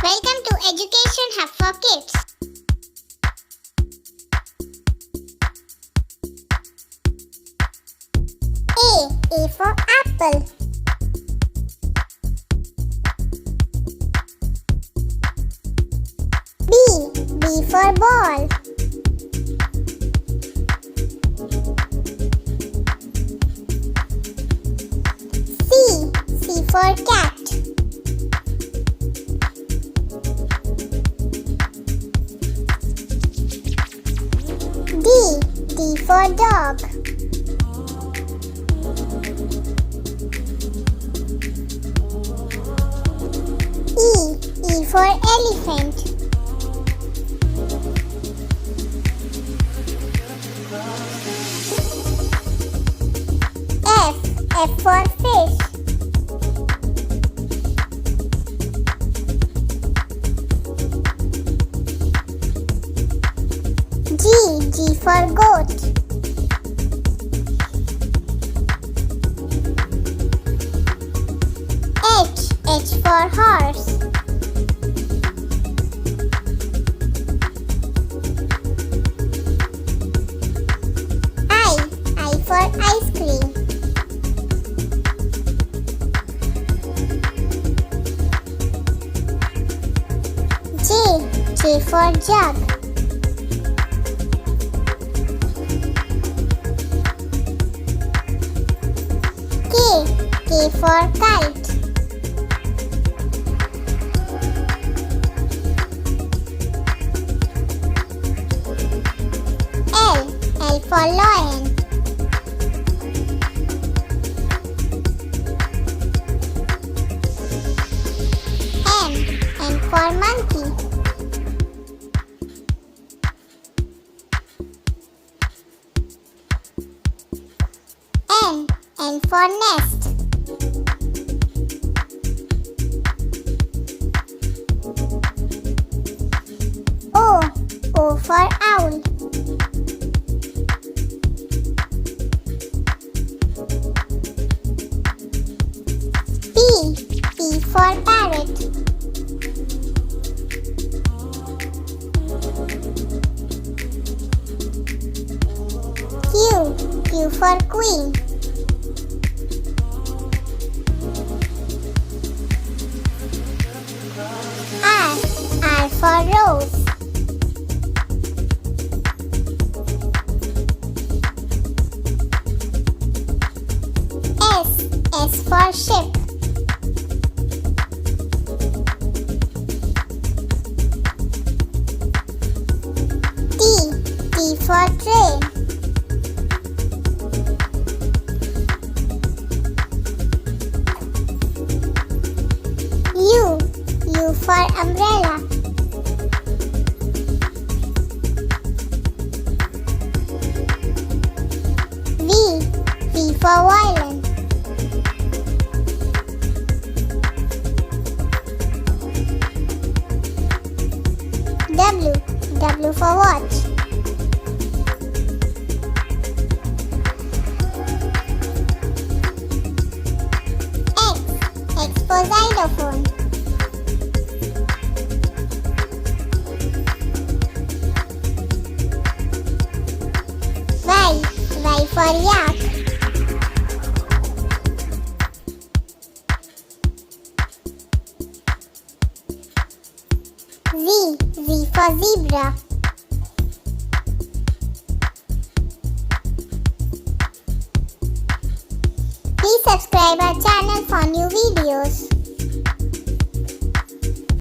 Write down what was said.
Welcome to Education Hub for Kids. A for apple. B for ball. C for cat. D for dog. E for elephant. F for fish. G for goat. H for horse. I for ice cream. J for jug. K for kite. L for lion. M for monkey. N for nest. O for owl. P for parrot. Q for queen. R for rose. S for ship. T for train. U for umbrella. V for violin. W for watch. X for xylophone. Y for yak. Z for zebra. Please subscribe our